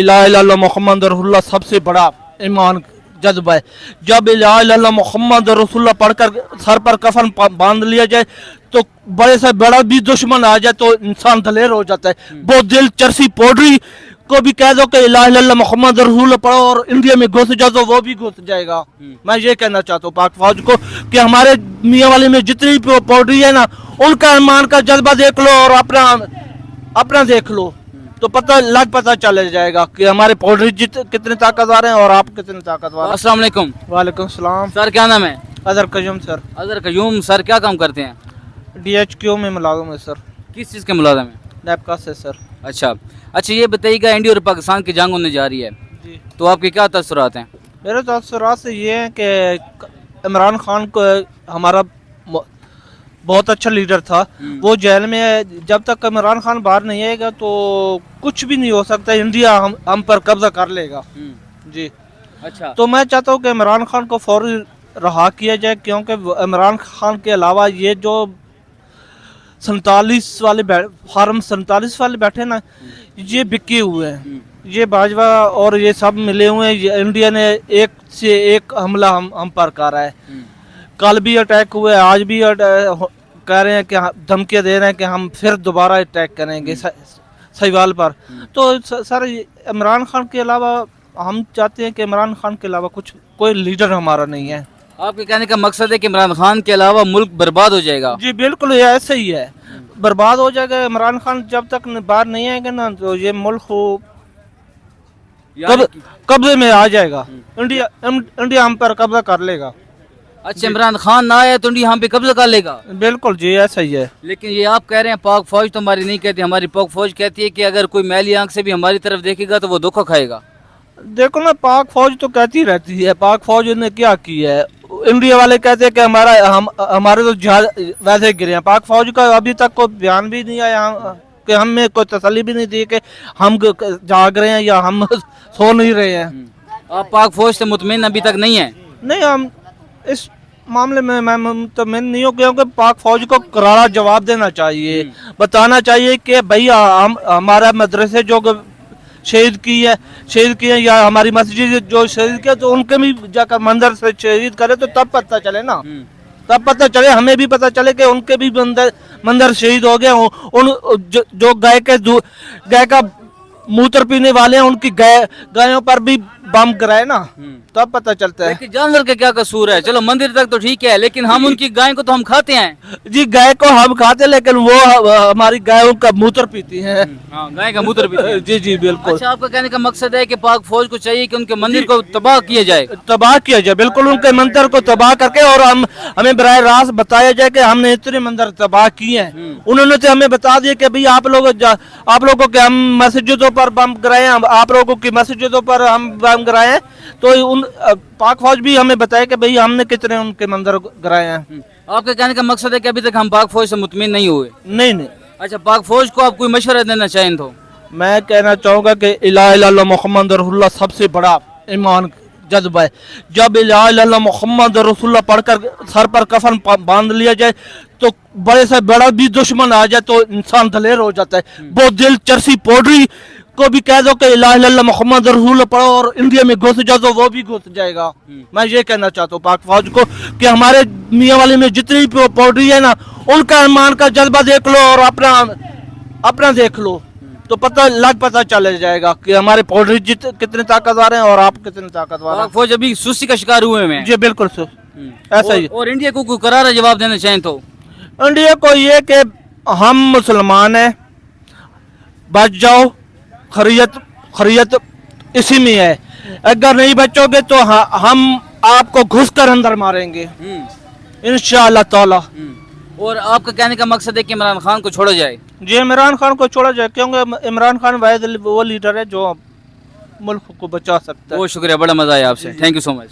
ला इलाहा इल्लल्लाह मोहम्मद रसूलुल्लाह सबसे बड़ा ईमान जज्बा है। जब ला इलाहा इल्लल्लाह मोहम्मद रसूलुल्लाह पढ़कर सर पर कफन बांध लिया जाए तो बड़े से बड़ा भी दुश्मन आ जाए तो इंसान दलेर हो जाता है। वो दिल चरसी पोडरी को भी कह दो कि ला इलाहा इल्लल्लाह मोहम्मद रसूलुल्लाह पढ़ो और इंडिया में घुस जाओ तो वो भी घुस जाएगा। मैं ये कहना चाहता हूँ पाक फौज को कि हमारे मियाँ वाली में जितनी पोडरी है ना, उनका ईमान का जज्बा देख लो और अपना देख लो तो पता चल जाएगा कि हमारे पोल्ट्री कितने ताकतवर हैं और आप कितने ताकतवर हैं। अस्सलाम वालेकुम। वालेकुम सलाम। सर क्या नाम है? अजहर कयूम सर। अजहर कयूम सर, क्या काम करते हैं? DHQ में मुलाजिम है सर। किस चीज़ के मुलाजिम हैं? नैपका से सर। अच्छा, ये बताइएगा इंडिया और पाकिस्तान की जंग होने जा रही है जी, तो आपके क्या तसुरात हैं? मेरे तसुरात से ये है कि इमरान खान को हमारा बहुत अच्छा लीडर था, वो जेल में है। जब तक इमरान खान बाहर नहीं आएगा तो कुछ भी नहीं हो सकता। इंडिया हम पर कब्जा कर लेगा जी। अच्छा, तो मैं चाहता हूँ कि इमरान खान को फौरी रहा किया जाए, क्योंकि इमरान खान के अलावा ये जो 47 वाले फार्म 47 वाले बैठे ना, ये बिके हुए हैं। ये बाजवा और ये सब मिले हुए हैं। ये इंडिया ने एक से एक हमला हम पर करा है। कल भी अटैक हुए, आज भी कह रहे हैं कि धमकियाँ दे रहे हैं कि हम फिर दोबारा अटैक करेंगे सहीवाल पर। तो सर इमरान खान के अलावा हम चाहते हैं कि इमरान खान के अलावा कोई लीडर हमारा नहीं है। आपके कहने का मकसद है कि इमरान खान के अलावा मुल्क बर्बाद हो जाएगा? जी बिल्कुल, ये ऐसे ही है, बर्बाद हो जाएगा। इमरान खान जब तक बाहर नहीं आएगा ना तो ये मुल्क कब्जे में आ जाएगा। इंडिया हम पर कब्जा कर लेगा। अच्छा, इमरान खान ना आया तो इंडिया हम पे कब्जा कर लेगा? बिल्कुल जी, ऐसा ही है। लेकिन ये आप कह रहे हैं पाक फौज तो हमारी नहीं कहती। हमारी पाक फौज कहती है कि अगर कोई मैली आंख से भी हमारी तरफ देखेगा तो वो धोखा खाएगा। देखो ना, पाक फौज तो कहती रहती है। पाक फौज ने क्या किया है? इंडिया वाले कहते हैं कि हमारे तो जहाज वैसे गिरे हैं। पाक फौज का अभी तक कोई बयान भी नहीं आया कि हमें कोई तसल्ली भी नहीं दी कि हम जाग रहे हैं या हम सो नहीं रहे हैं। आप पाक फौज से मुतमिन अभी तक नहीं है? नहीं, हम इस मामले में मैं मुतमिन नहीं हूँ, क्योंकि पाक फौज को करारा जवाब देना चाहिए। बताना चाहिए कि भैया हमारा मदरसे जो शहीद किए या हमारी मस्जिद जो शहीद किया तो उनके भी जाकर मंदिर से शहीद करे तो तब पता चले ना। तब पता चले, हमें भी पता चले कि उनके भी मंदिर शहीद हो गए। उन जो गाय का मूत्र पीने वाले हैं उनकी गायों पर भी बम गिराए ना, तब पता चलता है। लेकिन जानवर का क्या कसूर है? चलो मंदिर तक तो ठीक है, लेकिन हम उनकी गाय को तो हम खाते हैं। जी, गाय को हम खाते हैं, लेकिन वो हमारी गायों का मूत्र पीती हैं। गाय का मूत्र पीती हैं। जी जी बिल्कुल। अच्छा, आपका कहने का मकसद है कि पाक फौज को चाहिए कि उनके मंदिर को तबाह किया जाए? तबाह किया जाए, बिल्कुल, उनके मंदिर को तबाह करके, और हमें बराह रास्त बताया जाए कि हमने इतने मंदिर तबाह किए हैं। उन्होंने तो हमें बता दिया कि भाई आप लोगों के हम मस्जिदों पर बम गिराए, आप लोगों की मस्जिदों पर हम बम गिराए। तो उन पाक फौज भी हमें बताए कि भाई हमने कितने उनके मंदिर गिराए हैं। आपके कहने का मकसद है कि अभी तक हम पाक फौज से मुतमिन नहीं हुए? नहीं। अच्छा, पाक फौज को आप कोई मशवरा देना चाहें तो? मैं कहना चाहूँगा कि ला इलाहा इल्लल्लाह मोहम्मद रसूलुल्लाह सबसे बड़ा ईमान जज्बा है। जब ला इलाहा इल्लल्लाह मोहम्मद रसूलुल्लाह पढ़कर सर पर कफन बांध लिया जाए तो बड़े से बड़ा भी दुश्मन आ जाए तो इंसान दलेर हो जाता है। वो दिल चरसी पोडरी को भी कह दो कि ला इलाहा इल्लल्लाह मोहम्मद रसूलुल्लाह पढ़ो और इंडिया में घुस जाओ तो वो भी घुस जाएगा। मैं ये कहना चाहता हूँ पाक फौज को कि हमारे मियाँ वाली में जितनी पोडरी है ना, उनका ईमान का जज्बा देख लो और अपना देख लो तो पता चल जाएगा कि हमारे पोल्ट्री कितने ताकतवर हैं और आप कितने ताकतवर हैं। फौज अभी सुस्ती का शिकार हुए हैं। जी बिल्कुल सर, ऐसा ही। और इंडिया को कोई करारा जवाब देना चाहें तो? इंडिया को ये कि हम मुसलमान हैं, बच जाओ, खैरियत इसी में है। अगर नहीं बचोगे तो हम आपको घुस कर अंदर मारेंगे इंशाअल्लाह ताला। और आपका कहने का मकसद है कि इमरान खान को छोड़ा जाए? जी, इमरान खान को छोड़ा जाए, क्योंकि इमरान खान वाहिद वो लीडर है जो मुल्क को बचा सकता है। बहुत शुक्रिया, बड़ा मजा आया आपसे। Thank you so much.